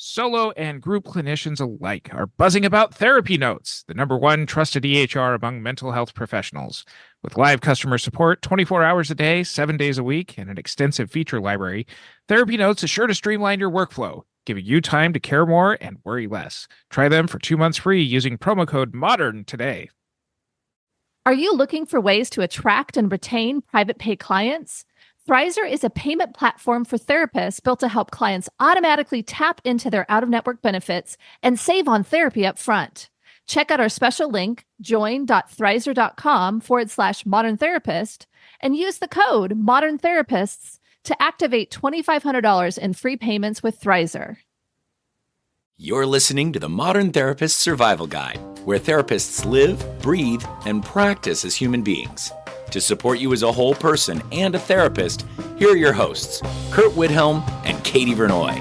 Solo and group clinicians alike are buzzing about Therapy Notes, the number one trusted EHR among mental health professionals. With live customer support 24 hours a day, 7 days a week, and an extensive feature library, Therapy Notes is sure to streamline your workflow, giving you time to care more and worry less. Try them for 2 months free using promo code MODERN today. Are you looking for ways to attract and retain private pay clients? Thrizer is a payment platform for therapists built to help clients automatically tap into their out-of-network benefits and save on therapy up front. Check out our special link, join.thrizer.com/modern therapist, and use the code Modern Therapists to activate $2,500 in free payments with Thrizer. You're listening to the Modern Therapist Survival Guide, where therapists live, breathe, and practice as human beings. To support you as a whole person and a therapist, here are your hosts, Curt Widhelm and Katie Vernoy.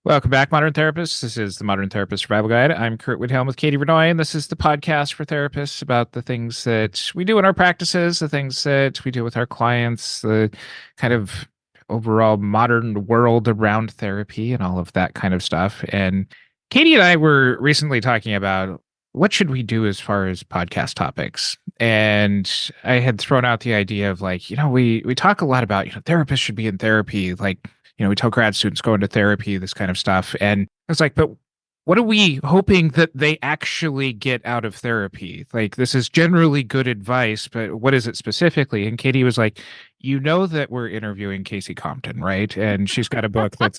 Welcome back, Modern Therapists. This is the Modern Therapist Survival Guide. I'm Curt Widhelm with Katie Vernoy, and this is the podcast for therapists about the things that we do in our practices, the things that we do with our clients, the kind of overall modern world around therapy and all of that kind of stuff. And Katie and I were recently talking about what should we do as far as podcast topics? And I had thrown out the idea of we talk a lot about, therapists should be in therapy. We tell grad students go into therapy, this kind of stuff. And I was like, but what are we hoping that they actually get out of therapy? This is generally good advice, but what is it specifically? And Katie was like, that we're interviewing Kasey Compton, right? And she's got a book that's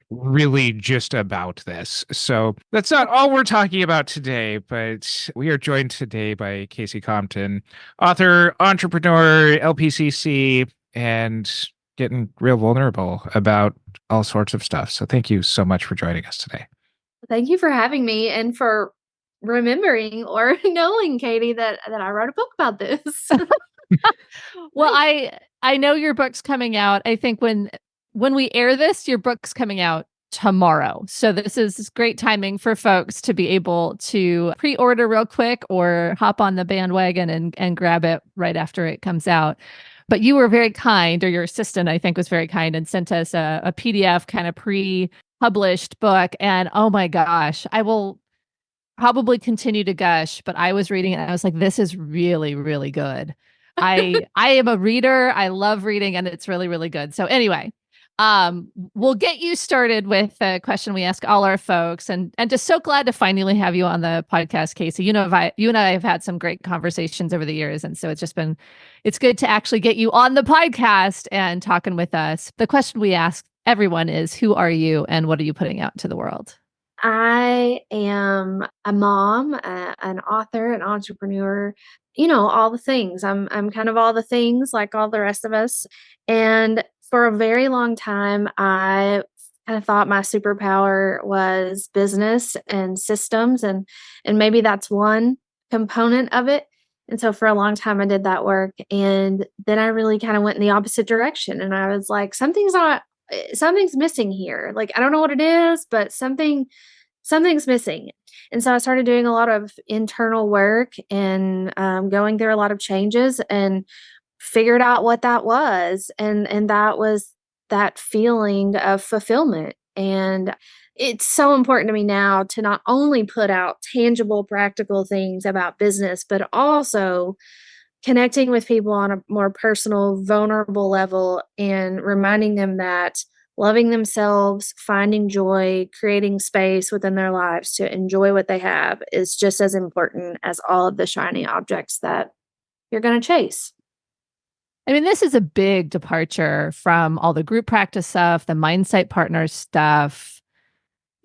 really just about this. So that's not all we're talking about today, but we are joined today by Kasey Compton, author, entrepreneur, LPCC, and getting real vulnerable about all sorts of stuff. So thank you so much for joining us today. Thank you for having me and for remembering or knowing, Katie, that I wrote a book about this. Well, I know your book's coming out. I think when we air this, your book's coming out tomorrow. So this is great timing for folks to be able to pre-order real quick or hop on the bandwagon and grab it right after it comes out. But you were very kind, or your assistant, I think, was very kind and sent us a PDF kind of pre-published book. And oh my gosh, I will probably continue to gush, but I was reading it and I was like, this is really, really good. I am a reader. I love reading, and it's really, really good. So anyway, we'll get you started with a question we ask all our folks, and just so glad to finally have you on the podcast, Kasey. You and I have had some great conversations over the years, and so it's good to actually get you on the podcast and talking with us. The question we ask everyone is, who are you and what are you putting out to the world? I am a mom, an author, an entrepreneur, all the things. I'm kind of all the things like all the rest of us. And for a very long time, I kind of thought my superpower was business and systems, and maybe that's one component of it. And so for a long time, I did that work. And then I really kind of went in the opposite direction. And I was like, something's missing here. I don't know what it is, but something's missing. And so I started doing a lot of internal work and going through a lot of changes and figured out what that was. And that was that feeling of fulfillment. And it's so important to me now to not only put out tangible, practical things about business, but also connecting with people on a more personal, vulnerable level and reminding them that loving themselves, finding joy, creating space within their lives to enjoy what they have is just as important as all of the shiny objects that you're going to chase. I mean, this is a big departure from all the group practice stuff, the mindset partner stuff.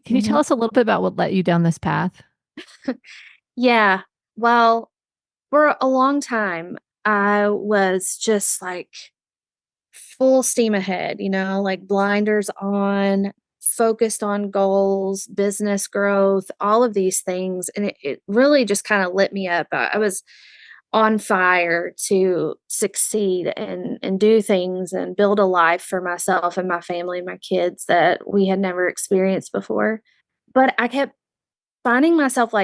Can you tell us a little bit about what led you down this path? Yeah. Well, for a long time, I was just full steam ahead, blinders on, focused on goals, business growth, all of these things. And it really just kind of lit me up. I was on fire to succeed and do things and build a life for myself and my family and my kids that we had never experienced before. But I kept finding myself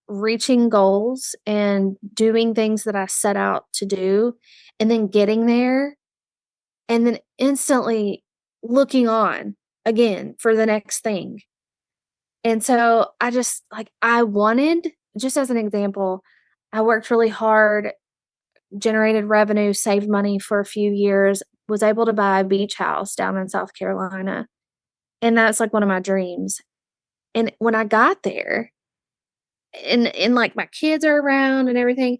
reaching goals and doing things that I set out to do, and then getting there and then instantly looking on again for the next thing. And so I wanted, just as an example, I worked really hard, generated revenue, saved money for a few years, was able to buy a beach house down in South Carolina. And that's like one of my dreams. And when I got there and like my kids are around and everything,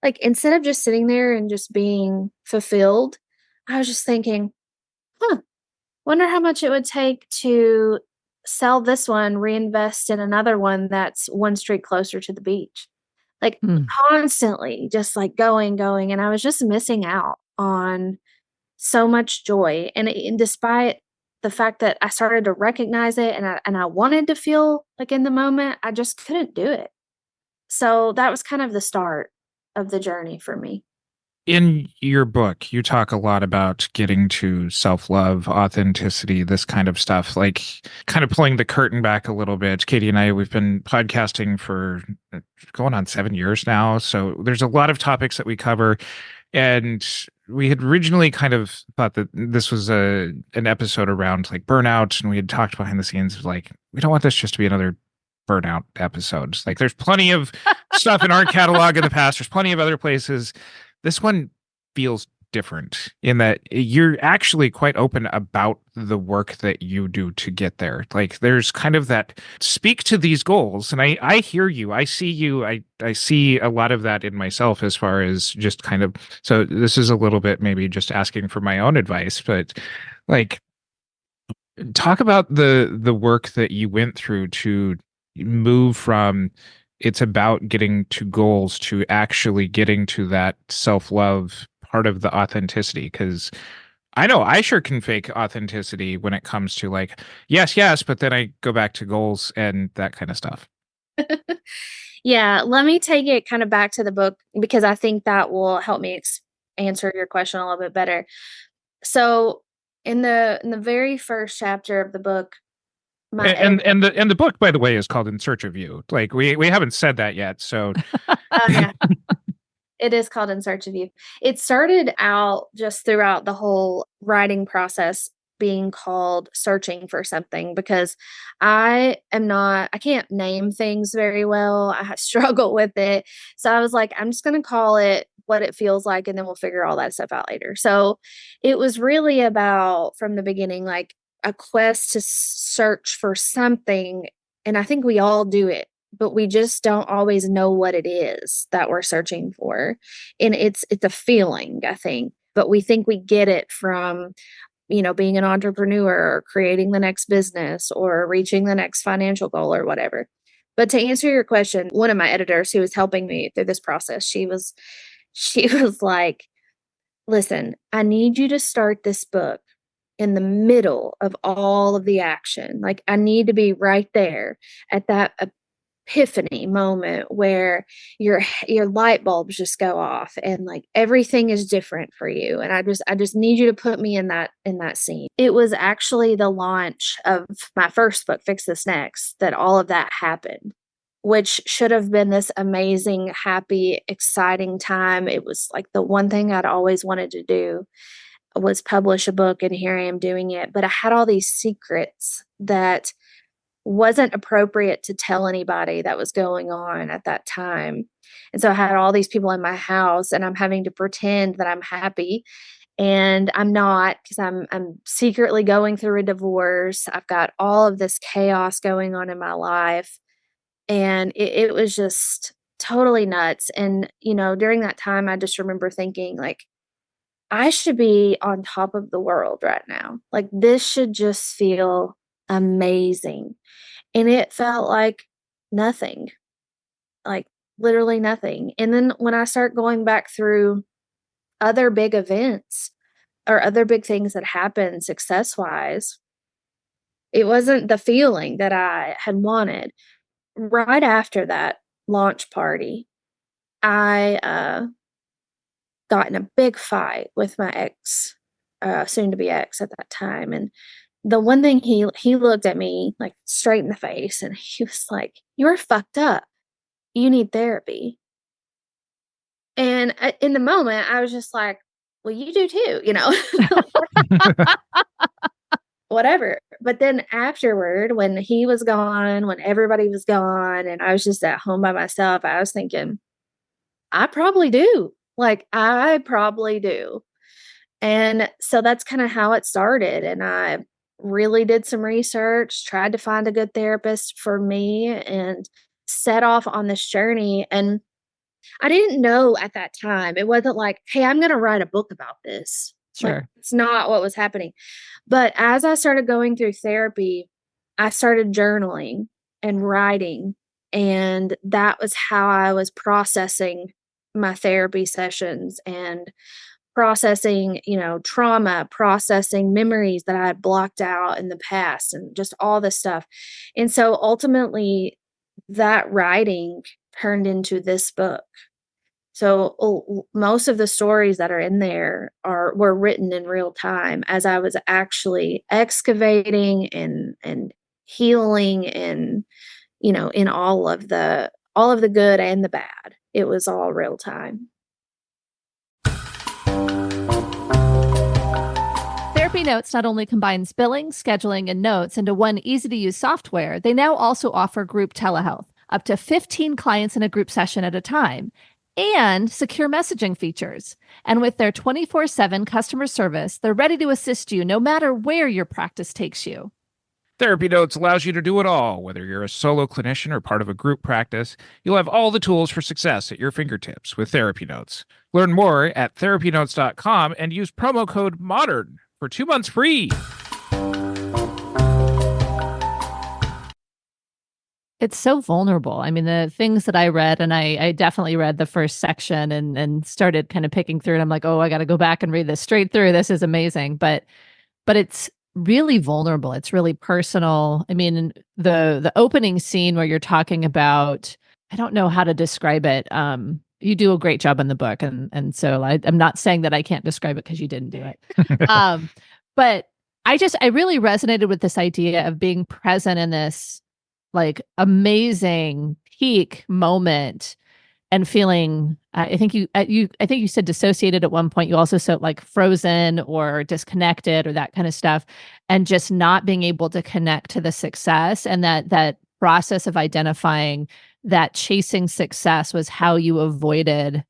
like instead of just sitting there and just being fulfilled, I was just thinking, wonder how much it would take to sell this one, reinvest in another one that's one street closer to the beach. Like constantly just like going. And I was just missing out on so much joy. And despite the fact that I started to recognize it and I wanted to feel like in the moment, I just couldn't do it. So that was kind of the start of the journey for me. In your book, you talk a lot about getting to self-love, authenticity, this kind of stuff, like kind of pulling the curtain back a little bit. Katie and I, we've been podcasting for going on 7 years now. So there's a lot of topics that we cover. And we had originally kind of thought that this was an episode around like burnout. And we had talked behind the scenes like, we don't want this just to be another burnout episode. Like there's plenty of stuff in our catalog in the past. There's plenty of other places. This one feels different in that you're actually quite open about the work that you do to get there. Like there's kind of that speak to these goals. And I hear you. I see you. I see a lot of that in myself as far as just kind of, so this is a little bit maybe just asking for my own advice, but like talk about the work that you went through to move from it's about getting to goals to actually getting to that self-love part of the authenticity. Because I know I sure can fake authenticity when it comes to like, yes, but then I go back to goals and that kind of stuff. Yeah, let me take it kind of back to the book because I think that will help me answer your question a little bit better. So in the very first chapter of the book, and the book, by the way, is called In Search of You. Like we haven't said that yet. So yeah. It is called In Search of You. It started out just throughout the whole writing process being called searching for something because I can't name things very well. I struggle with it. So I was like, I'm just going to call it what it feels like and then we'll figure all that stuff out later. So it was really about from the beginning, like a quest to search for something. And I think we all do it, but we just don't always know what it is that we're searching for. And it's a feeling, I think, but we think we get it from, being an entrepreneur or creating the next business or reaching the next financial goal or whatever. But to answer your question, one of my editors who was helping me through this process, she was like, listen, I need you to start this book in the middle of all of the action. Like I need to be right there at that epiphany moment where your light bulbs just go off and like everything is different for you. And I just need you to put me in that scene. It was actually the launch of my first book, Fix This Next, that all of that happened, which should have been this amazing, happy, exciting time. It was like the one thing I'd always wanted to do was publish a book, and here I am doing it. But I had all these secrets that wasn't appropriate to tell anybody that was going on at that time. And so I had all these people in my house and I'm having to pretend that I'm happy and I'm not because I'm secretly going through a divorce. I've got all of this chaos going on in my life. And it was just totally nuts. And, during that time, I just remember thinking like, I should be on top of the world right now. Like this should just feel amazing. And it felt like nothing, like literally nothing. And then when I start going back through other big events or other big things that happened success-wise, it wasn't the feeling that I had wanted. Right after that launch party, I got in a big fight with my ex, soon to be ex at that time. And the one thing he looked at me like straight in the face and he was like, "You're fucked up. You need therapy." And in the moment, I was just like, "Well, you do too," whatever. But then afterward, when he was gone, when everybody was gone, and I was just at home by myself, I was thinking, I probably do. Like, I probably do. And so that's kind of how it started. And I really did some research, tried to find a good therapist for me, and set off on this journey. And I didn't know at that time. It wasn't like, hey, I'm going to write a book about this. Like, Sure. it's not what was happening. But as I started going through therapy, I started journaling and writing. And that was how I was processing my therapy sessions and processing, trauma, processing memories that I had blocked out in the past and just all this stuff. And so ultimately, that writing turned into this book. So most of the stories that are in there were written in real time as I was actually excavating and healing and in all of the good and the bad. It was all real time. Therapy Notes not only combines billing, scheduling, and notes into one easy-to-use software, they now also offer group telehealth, up to 15 clients in a group session at a time, and secure messaging features. And with their 24/7 customer service, they're ready to assist you no matter where your practice takes you. Therapy Notes allows you to do it all. Whether you're a solo clinician or part of a group practice, you'll have all the tools for success at your fingertips with Therapy Notes. Learn more at therapynotes.com and use promo code MODERN for 2 months free. It's so vulnerable. I mean, the things that I read, and I definitely read the first section and started kind of picking through it. I'm like, oh, I got to go back and read this straight through. This is amazing. But it's really vulnerable. It's really personal. I mean, the opening scene where you're talking about, I don't know how to describe it. You do a great job in the book, and so I'm not saying that I can't describe it because you didn't do it. But I really resonated with this idea of being present in this like amazing peak moment and feeling. I think you said dissociated at one point. You also said like frozen or disconnected or that kind of stuff, and just not being able to connect to the success, and that process of identifying that chasing success was how you avoided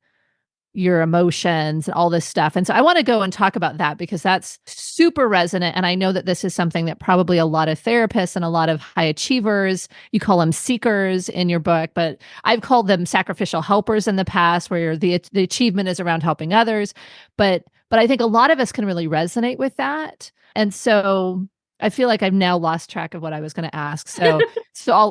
your emotions and all this stuff. And so I want to go and talk about that because that's super resonant. And I know that this is something that probably a lot of therapists and a lot of high achievers, you call them seekers in your book, but I've called them sacrificial helpers in the past, where the achievement is around helping others. But I think a lot of us can really resonate with that. And so I feel like I've now lost track of what I was going to ask. So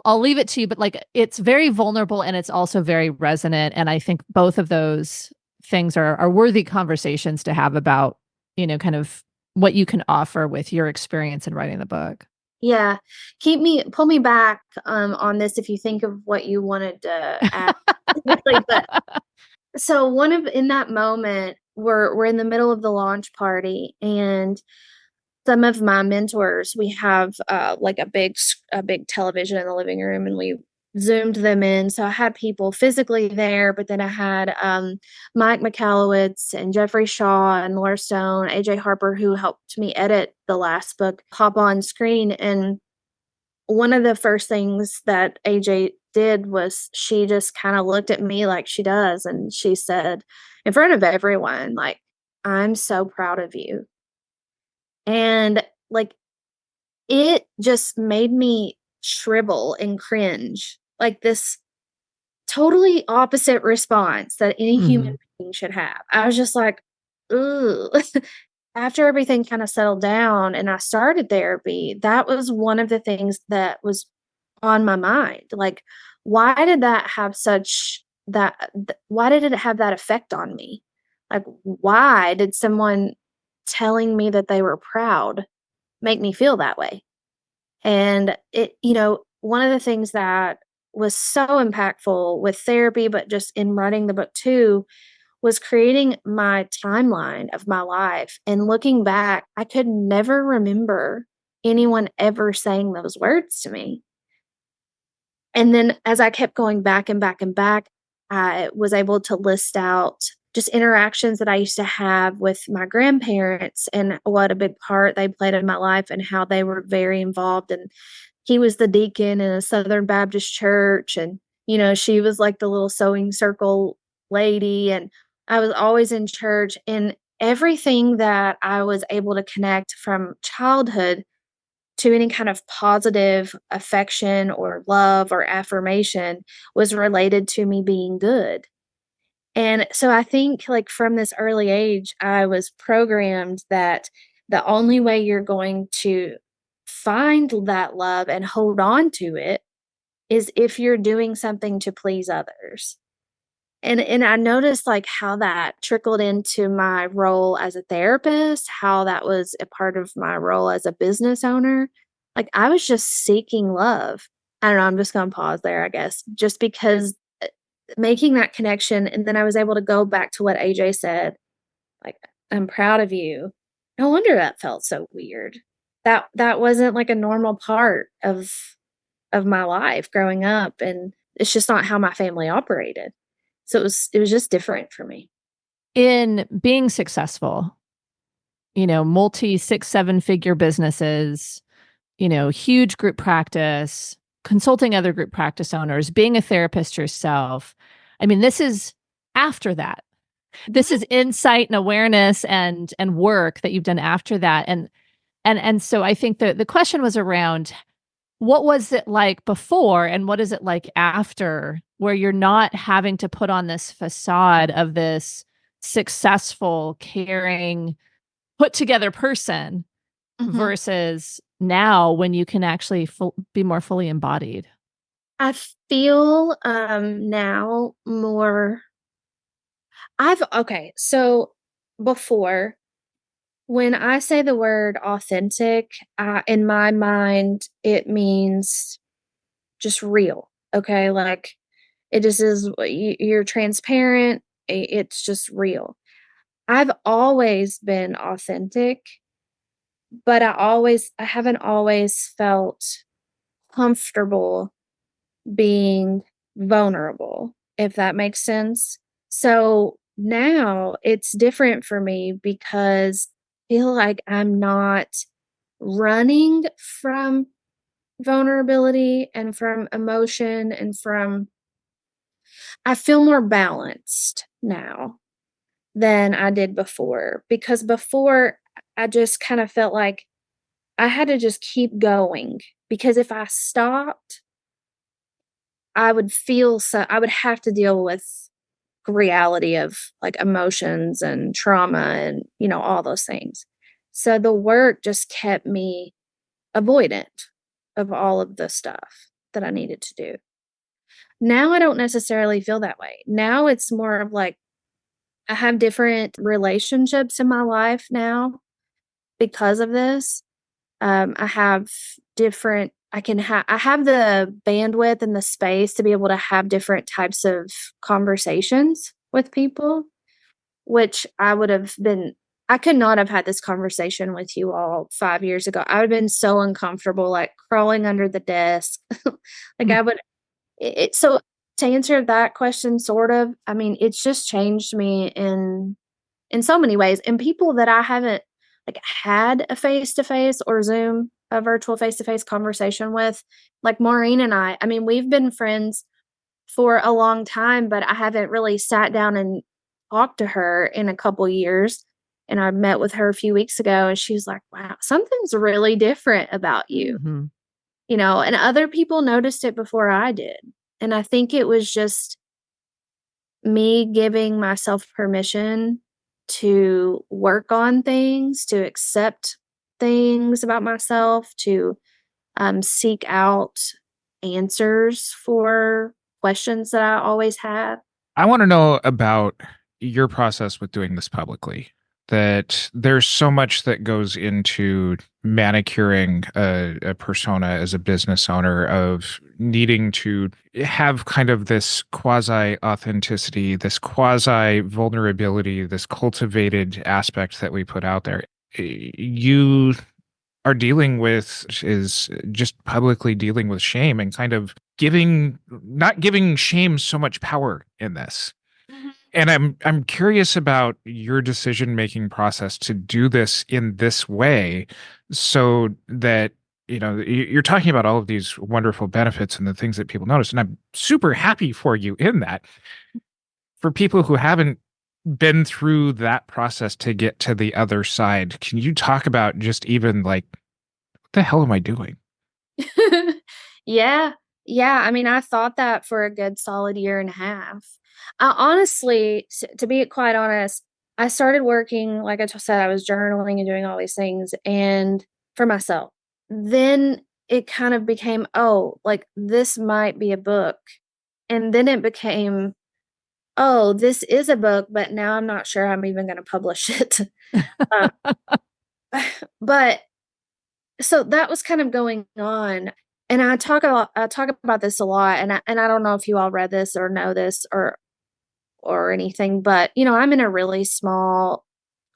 I'll leave it to you, but like it's very vulnerable and it's also very resonant. And I think both of those things are worthy conversations to have about, kind of what you can offer with your experience in writing the book. Yeah. Pull me back on this if you think of what you wanted to add. But so in that moment, we're in the middle of the launch party, and some of my mentors, we have like a big television in the living room, and we zoomed them in. So I had people physically there, but then I had Mike McAllowitz and Jeffrey Shaw and Laura Stone, AJ Harper, who helped me edit the last book, hop on screen. And one of the first things that AJ did was she just kind of looked at me like she does, and she said in front of everyone, like, "I'm so proud of you." And like, it just made me shrivel and cringe, like this totally opposite response that any human being should have. I was just like, ooh. After everything kind of settled down and I started therapy, that was one of the things that was on my mind. Like, why did that have why did it have that effect on me? Like, why did someone telling me that they were proud make me feel that way? And one of the things that was so impactful with therapy, but just in writing the book too, was creating my timeline of my life. And looking back, I could never remember anyone ever saying those words to me. And then as I kept going back and back and back, I was able to list out just interactions that I used to have with my grandparents and what a big part they played in my life and how they were very involved. And he was the deacon in a Southern Baptist church. And, she was like the little sewing circle lady. And I was always in church. And everything that I was able to connect from childhood to any kind of positive affection or love or affirmation was related to me being good. And so I think like from this early age, I was programmed that the only way you're going to find that love and hold on to it is if you're doing something to please others. And I noticed like how that trickled into my role as a therapist, how that was a part of my role as a business owner. Like I was just seeking love. I don't know, I'm just gonna pause there, I guess, just because making that connection. And then I was able to go back to what AJ said, like, I'm proud of you. No wonder that felt so weird. That wasn't like a normal part of my life growing up. And it's just not how my family operated. So it was just different for me. In being successful, multi 6, 7 figure businesses, huge group practice, consulting other group practice owners, being a therapist yourself. I mean, this is after that. This is insight and awareness and work that you've done after that. And so I think the question was around what was it like before and what is it like after, where you're not having to put on this facade of this successful, caring, put together person versus now when you can actually be more fully embodied. I feel now more so before, when I say the word authentic, in my mind, it means just real. Okay. Like it just is, you're transparent. It's just real. I've always been authentic, but I haven't always felt comfortable being vulnerable, if that makes sense. So now it's different for me because I feel like I'm not running from vulnerability and from emotion I feel more balanced now than I did before, because before I just kind of felt like I had to just keep going, because if I stopped, I would I would have to deal with reality of like emotions and trauma and, all those things. So the work just kept me avoidant of all of the stuff that I needed to do. Now I don't necessarily feel that way. Now it's more of like I have different relationships in my life now because of this. I have different, I have the bandwidth and the space to be able to have different types of conversations with people, which I could not have had this conversation with you all 5 years ago. I would have been so uncomfortable, like crawling under the desk. Like I would, so to answer that question, sort of, I mean, it's just changed me in so many ways. And people that I haven't like had a face-to-face or Zoom, a virtual face-to-face conversation with, like Maureen and I mean, we've been friends for a long time, but I haven't really sat down and talked to her in a couple years. And I met with her a few weeks ago and she was like, wow, something's really different about you. And other people noticed it before I did. And I think it was just me giving myself permission to work on things, to accept things about myself, to seek out answers for questions that I always have. I want to know about your process with doing this publicly. That there's so much that goes into manicuring a persona as a business owner, of needing to have kind of this quasi authenticity, this quasi vulnerability, this cultivated aspect that we put out there. You are dealing with is just publicly dealing with shame and kind of not giving shame so much power in this. And I'm curious about your decision-making process to do this in this way so that, you're talking about all of these wonderful benefits and the things that people notice. And I'm super happy for you in that. For people who haven't been through that process to get to the other side, can you talk about just even like, what the hell am I doing? Yeah. Yeah. I mean, I thought that for a good solid year and a half. I honestly, to be quite honest, I started working, like I just said, I was journaling and doing all these things and for myself. Then it kind of became, oh, like this might be a book. And then it became, oh, this is a book, but now I'm not sure I'm even going to publish it. uh, but so that was kind of going on. And I talk about this a lot, and I don't know if you all read this or know this or anything, but I'm in a really small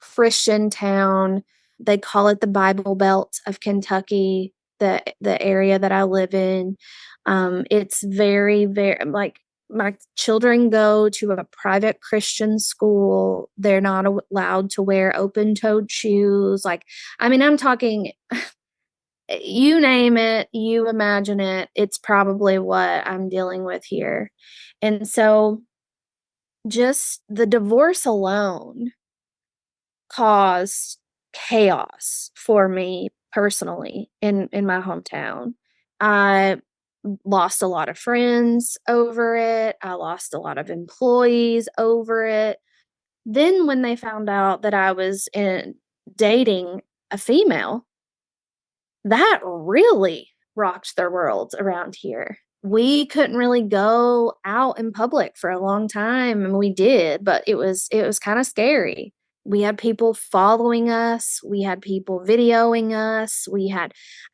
Christian town. They call it the Bible Belt of Kentucky, the area that I live in. It's very, very like my children go to a private Christian school. They're not allowed to wear open-toed shoes. Like, I mean, I'm talking you name it, you imagine it, it's probably what I'm dealing with here. And so just the divorce alone caused chaos for me personally in my hometown. I lost a lot of friends over it. I lost a lot of employees over it. Then when they found out that I was dating a female, that really rocked their world around here. We couldn't really go out in public for a long time, and we did, but it was kind of scary. We had people following us, we had people videoing us,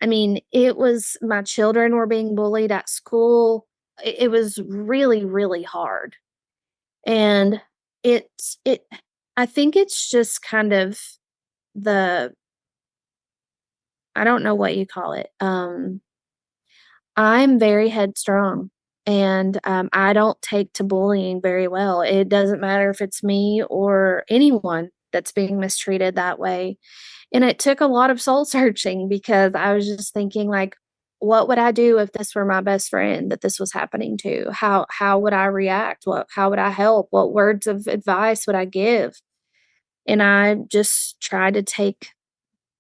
I mean, it was my children were being bullied at school. It was really, really hard. And it I think it's just kind of the I don't know what you call it. I'm very headstrong and I don't take to bullying very well. It doesn't matter if it's me or anyone that's being mistreated that way. And it took a lot of soul searching because I was just thinking like, what would I do if this were my best friend that this was happening to? How would I react? How would I help? What words of advice would I give? And I just tried to take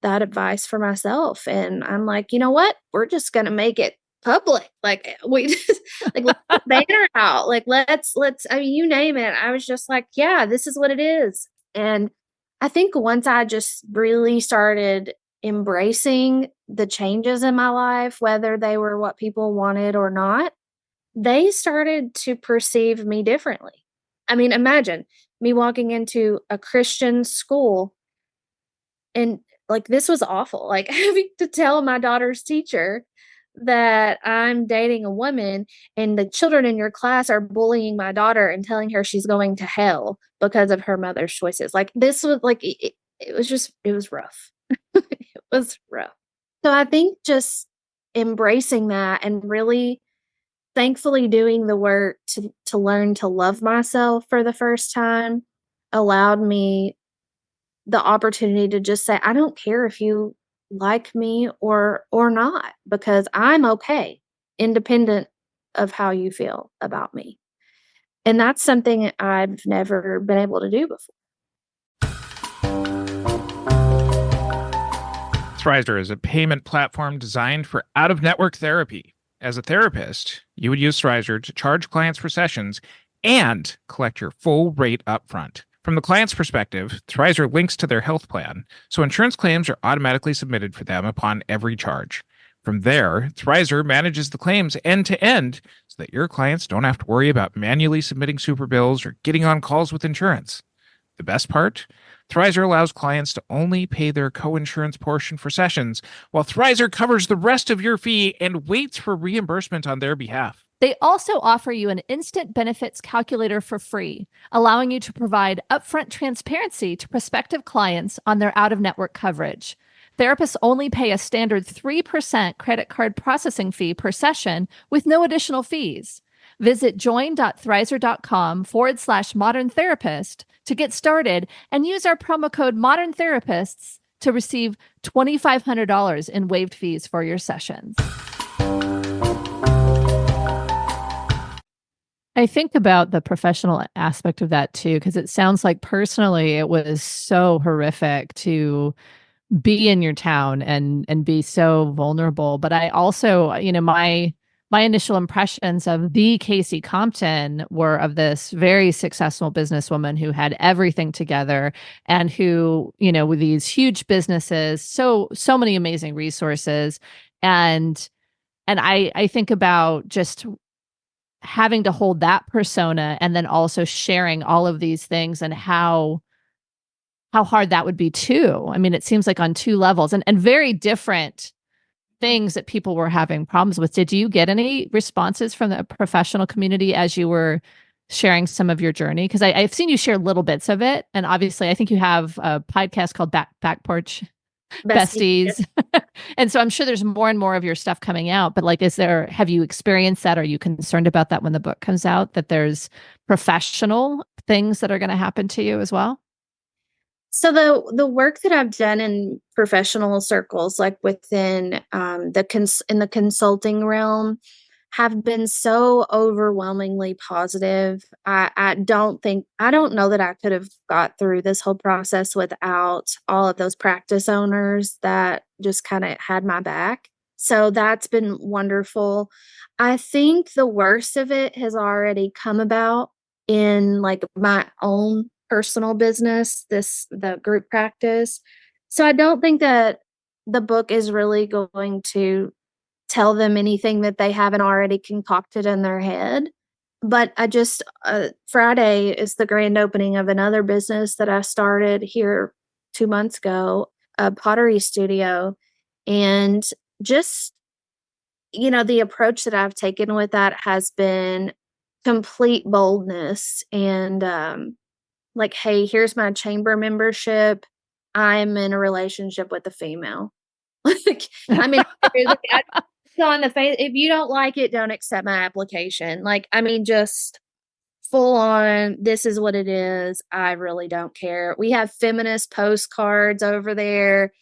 that advice for myself. And I'm like, you know what? We're just gonna make it public. Like we just like let's put the banner out. Like let's I mean, you name it. I was just like, yeah, this is what it is. And I think once I just really started embracing the changes in my life, whether they were what people wanted or not, they started to perceive me differently. I mean, imagine me walking into a Christian school and like this was awful. Like having to tell my daughter's teacher that I'm dating a woman and the children in your class are bullying my daughter and telling her she's going to hell because of her mother's choices. Like this was like it was just it was rough. It was rough. So I think just embracing that and really thankfully doing the work to learn to love myself for the first time allowed me the opportunity to just say, I don't care if you like me or not, because I'm okay, independent of how you feel about me. And that's something I've never been able to do before. Thrizer is a payment platform designed for out-of-network therapy. As a therapist, you would use Thrizer to charge clients for sessions and collect your full rate upfront. From the client's perspective, Thrizer links to their health plan, so insurance claims are automatically submitted for them upon every charge. From there, Thrizer manages the claims end-to-end so that your clients don't have to worry about manually submitting super bills or getting on calls with insurance. The best part? Thrizer allows clients to only pay their co-insurance portion for sessions, while Thrizer covers the rest of your fee and waits for reimbursement on their behalf. They also offer you an instant benefits calculator for free, allowing you to provide upfront transparency to prospective clients on their out-of-network coverage. Therapists only pay a standard 3% credit card processing fee per session with no additional fees. Visit join.thrizer.com/modern therapist to get started and use our promo code modern therapists to receive $2,500 in waived fees for your sessions. I think about the professional aspect of that too, because it sounds like personally it was so horrific to be in your town and be so vulnerable. But I also, my initial impressions of the Kasey Compton were of this very successful businesswoman who had everything together and who, with these huge businesses, so many amazing resources. And I think about just having to hold that persona and then also sharing all of these things and how hard that would be too. I mean, it seems like on two levels and very different things that people were having problems with. Did you get any responses from the professional community as you were sharing some of your journey? Because I've seen you share little bits of it. And obviously, I think you have a podcast called Back Porch Besties. And so I'm sure there's more and more of your stuff coming out. But like, have you experienced that? Are you concerned about that when the book comes out, that there's professional things that are going to happen to you as well? So the work that I've done in professional circles, like within in the consulting realm, have been so overwhelmingly positive. I don't know that I could have got through this whole process without all of those practice owners that just kind of had my back. So that's been wonderful. I think the worst of it has already come about in like my own personal business, the group practice. So I don't think that the book is really going to tell them anything that they haven't already concocted in their head. But Friday is the grand opening of another business that I started here 2 months ago, a pottery studio. And just, the approach that I've taken with that has been complete boldness and, like, hey, here's my chamber membership. I'm in a relationship with a female. Like, I mean, on the face, if you don't like it, don't accept my application. Like, I mean, just full on, this is what it is. I really don't care. We have feminist postcards over there,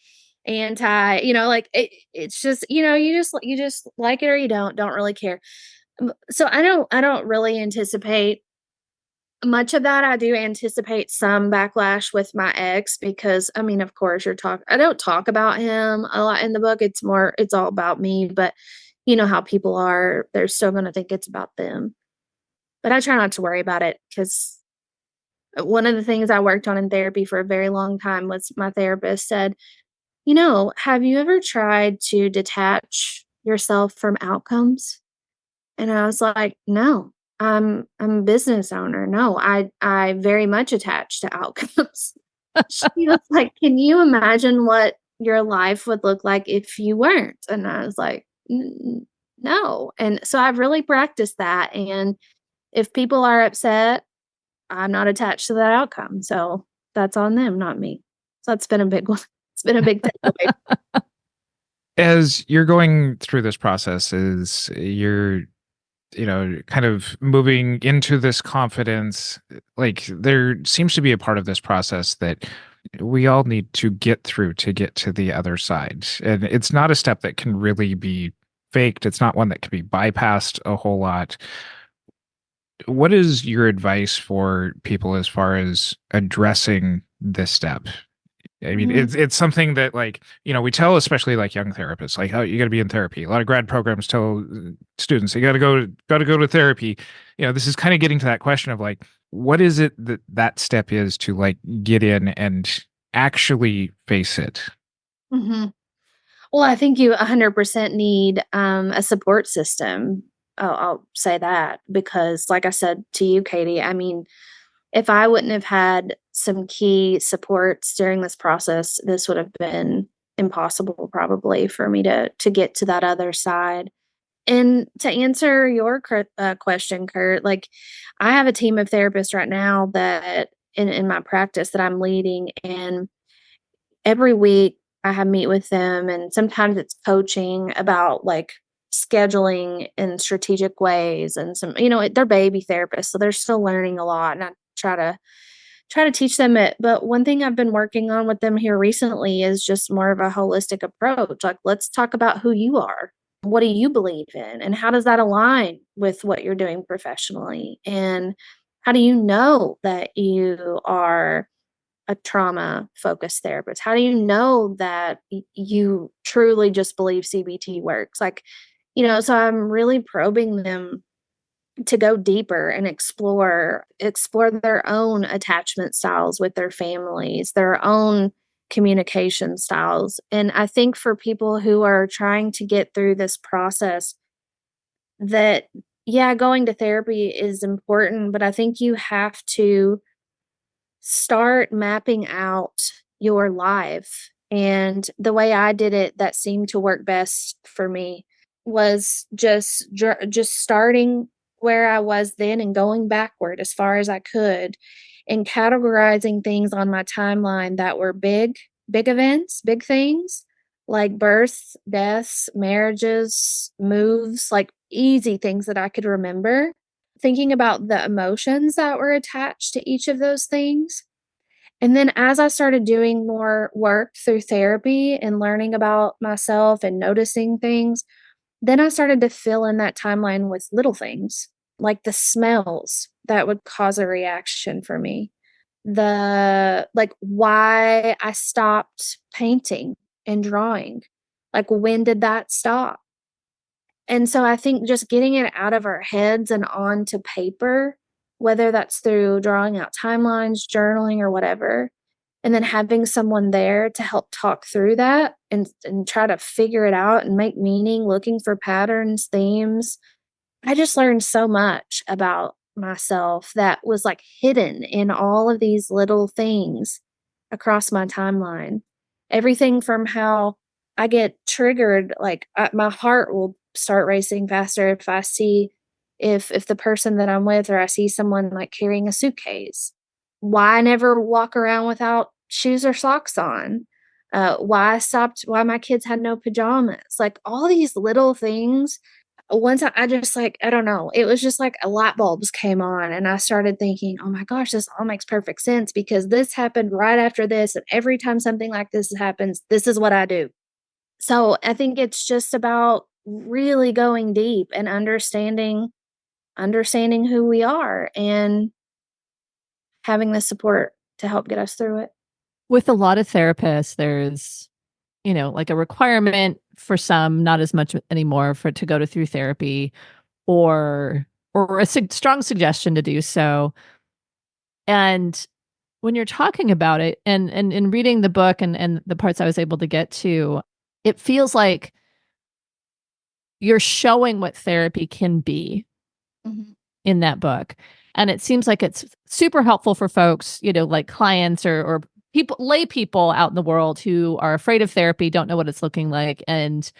like it's just, you just like it or you don't really care. So I don't really anticipate much of that. I do anticipate some backlash with my ex because, I mean, of course, I don't talk about him a lot in the book. It's all about me, but you know how people are, they're still going to think it's about them. But I try not to worry about it because one of the things I worked on in therapy for a very long time was my therapist said, have you ever tried to detach yourself from outcomes? And I was like, no. I'm a business owner. No, I very much attach to outcomes. She was like, can you imagine what your life would look like if you weren't? And I was like, no. And so I've really practiced that. And if people are upset, I'm not attached to that outcome. So that's on them, not me. So that's been a big one. It's been a big takeaway. As you're going through this process, you're kind of moving into this confidence, like there seems to be a part of this process that we all need to get through to get to the other side. And it's not a step that can really be faked. It's not one that can be bypassed a whole lot. What is your advice for people as far as addressing this step? I mean, it's something that, like, we tell, especially like young therapists, like, oh, you got to be in therapy. A lot of grad programs tell students, you got to go to therapy. This is kind of getting to that question of like, what is it that step is to like get in and actually face it? Mm-hmm. Well, I think you 100% need a support system. I'll say that because, like I said to you, Katie, I mean, if I wouldn't have had some key supports during this process, this would have been impossible probably for me to get to that other side. And to answer your question, Curt, like I have a team of therapists right now that in my practice that I'm leading, and every week I have meet with them, and sometimes it's coaching about like scheduling in strategic ways and some, they're baby therapists, so they're still learning a lot. And I try to teach them it. But one thing I've been working on with them here recently is just more of a holistic approach. Like, let's talk about who you are. What do you believe in? And how does that align with what you're doing professionally? And how do you know that you are a trauma focused therapist? How do you know that you truly just believe CBT works? Like, so I'm really probing them to go deeper and explore their own attachment styles with their families, their own communication styles. And I think for people who are trying to get through this process, that yeah, going to therapy is important, but I think you have to start mapping out your life. And the way I did it that seemed to work best for me was just starting where I was then and going backward as far as I could and categorizing things on my timeline that were big events, big things like births, deaths, marriages, moves, like easy things that I could remember. Thinking about the emotions that were attached to each of those things. And then as I started doing more work through therapy and learning about myself and noticing things, then I started to fill in that timeline with little things like the smells that would cause a reaction for me. Like why I stopped painting and drawing. Like when did that stop? And so I think just getting it out of our heads and onto paper, whether that's through drawing out timelines, journaling, or whatever, and then having someone there to help talk through that and try to figure it out and make meaning, looking for patterns, themes. I just learned so much about myself that was like hidden in all of these little things across my timeline. Everything from how I get triggered, like my heart will start racing faster if I see if the person that I'm with or I see someone like carrying a suitcase. Why I never walk around without shoes or socks on. Why why my kids had no pajamas. Like all these little things. Once I just like, I don't know, it was just like a light bulbs came on and I started thinking, oh my gosh, this all makes perfect sense because this happened right after this. And every time something like this happens, this is what I do. So I think it's just about really going deep and understanding who we are and having the support to help get us through it. With a lot of therapists, there's, like a requirement for some, not as much anymore, to go through therapy or a strong suggestion to do so. And when you're talking about it and in reading the book and the parts I was able to get to, it feels like you're showing what therapy can be in that book. And it seems like it's super helpful for folks, like clients or lay people out in the world who are afraid of therapy, don't know what it's looking like, and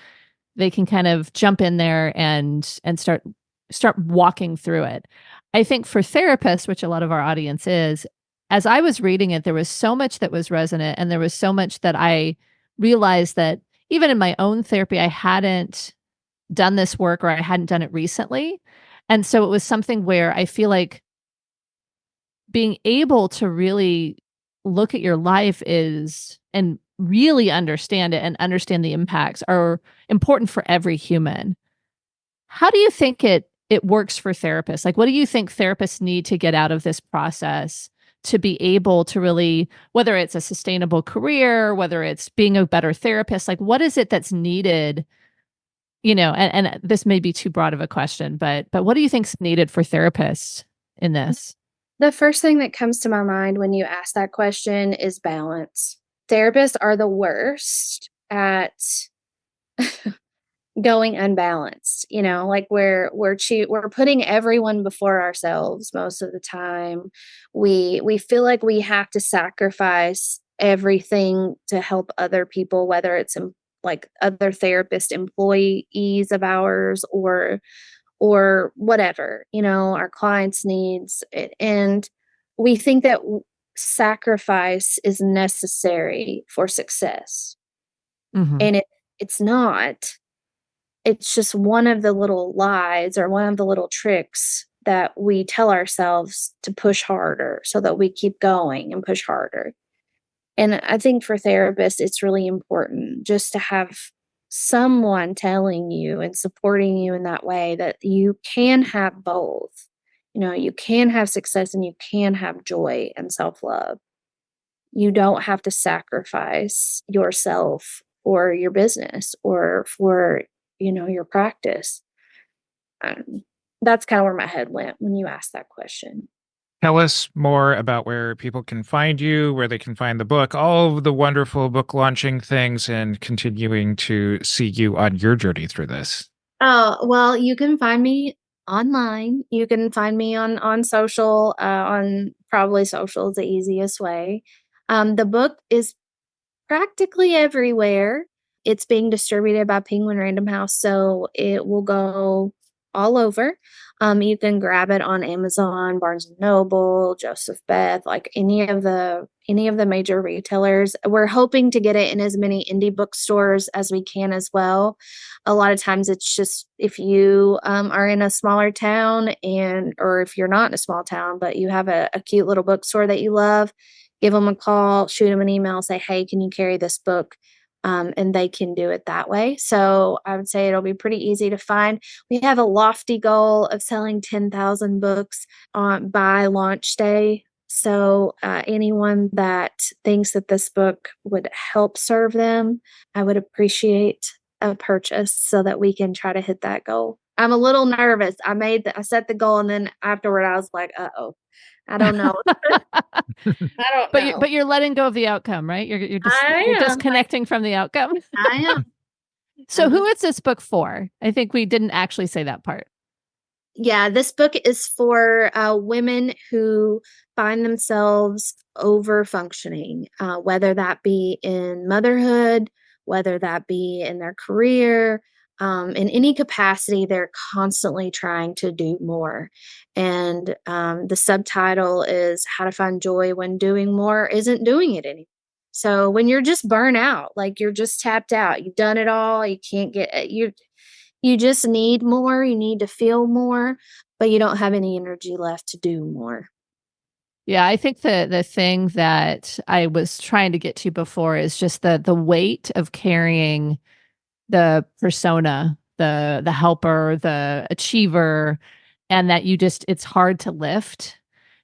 they can kind of jump in there and start walking through it. I think for therapists, which a lot of our audience is, as I was reading it, there was so much that was resonant, and there was so much that I realized that even in my own therapy, I hadn't done this work or I hadn't done it recently. And so it was something where I feel like being able to really look at your life and really understand it and understand the impacts are important for every human. How do you think it works for therapists? Like, what do you think therapists need to get out of this process to be able to really, whether it's a sustainable career, whether it's being a better therapist, like what is it that's needed? And this may be too broad of a question, but what do you think's needed for therapists in this? The first thing that comes to my mind when you ask that question is balance. Therapists are the worst at going unbalanced. Like we're putting everyone before ourselves most of the time. We feel like we have to sacrifice everything to help other people, whether it's like other therapist employees of ours or whatever, our clients' needs. And we think that sacrifice is necessary for success. Mm-hmm. And it's not. it's just one of the little lies or one of the little tricks that we tell ourselves to push harder so that we keep going and push harder. And I think for therapists, it's really important just to have someone telling you and supporting you in that way that you can have both. You can have success and you can have joy and self-love. You don't have to sacrifice yourself or your business or for, your practice. That's kind of where my head went when you asked that question. Tell us more about where people can find you, where they can find the book, all of the wonderful book launching things, and continuing to see you on your journey through this. Oh, well, you can find me online. You can find me on social, on probably social is the easiest way. The book is practically everywhere. It's being distributed by Penguin Random House, so it will go all over. You can grab it on Amazon, Barnes and Noble, Joseph Beth, like any of the major retailers. We're hoping to get it in as many indie bookstores as we can as well. A lot of times it's just if you are in a smaller town or if you're not in a small town, but you have a cute little bookstore that you love, give them a call, shoot them an email, say, hey, can you carry this book? And they can do it that way. So I would say it'll be pretty easy to find. We have a lofty goal of selling 10,000 books by launch day. So anyone that thinks that this book would help serve them, I would appreciate a purchase so that we can try to hit that goal. I'm a little nervous. I set the goal and then afterward I was like, uh-oh. I don't know. I don't know. But you're letting go of the outcome, right? You're disconnecting from the outcome. I am. So who is this book for? I think we didn't actually say that part. Yeah, this book is for women who find themselves over functioning, whether that be in motherhood, whether that be in their career, in any capacity, they're constantly trying to do more. And the subtitle is How to Find Joy When Doing More Isn't Doing It Anymore. So when you're just burnt out, like you're just tapped out, you've done it all, you can't get you just need more, you need to feel more, but you don't have any energy left to do more. Yeah, I think the thing that I was trying to get to before is just the weight of carrying the persona, the helper, the achiever, and that it's hard to lift.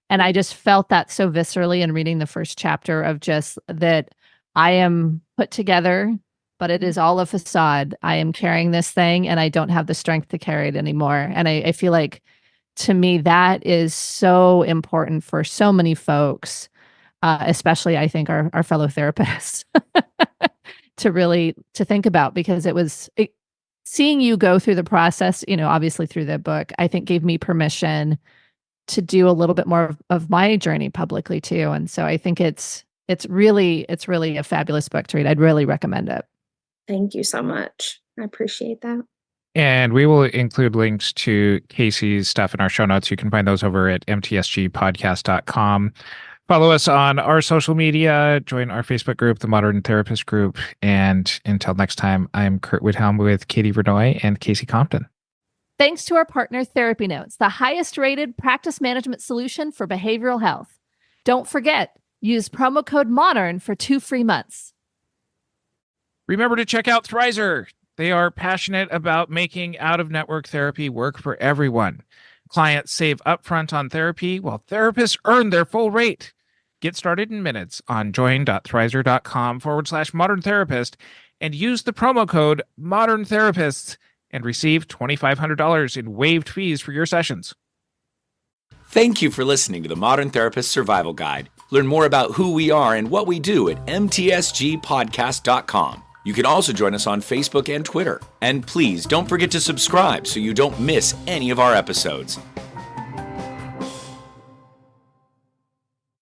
And I just felt that so viscerally in reading the first chapter of just that I am put together, but it is all a facade. I am carrying this thing and I don't have the strength to carry it anymore. And I feel like to me, that is so important for so many folks, especially I think our fellow therapists. to think about, because seeing you go through the process, obviously through the book, I think gave me permission to do a little bit more of my journey publicly too. And so I think it's really a fabulous book to read. I'd really recommend it. Thank you so much. I appreciate that. And we will include links to Kasey's stuff in our show notes. You can find those over at mtsgpodcast.com. Follow us on our social media, join our Facebook group, the Modern Therapist Group. And until next time, I'm Curt Widhelm with Katie Vernoy and Kasey Compton. Thanks to our partner, Therapy Notes, the highest rated practice management solution for behavioral health. Don't forget, use promo code MODERN for 2 free months. Remember to check out Thrizer. They are passionate about making out-of-network therapy work for everyone. Clients save upfront on therapy while therapists earn their full rate. Get started in minutes on join.thrizer.com/modern therapist and use the promo code Modern Therapists and receive $2,500 in waived fees for your sessions. Thank you for listening to the Modern Therapist Survival Guide. Learn more about who we are and what we do at mtsgpodcast.com. You can also join us on Facebook and Twitter. And please don't forget to subscribe so you don't miss any of our episodes.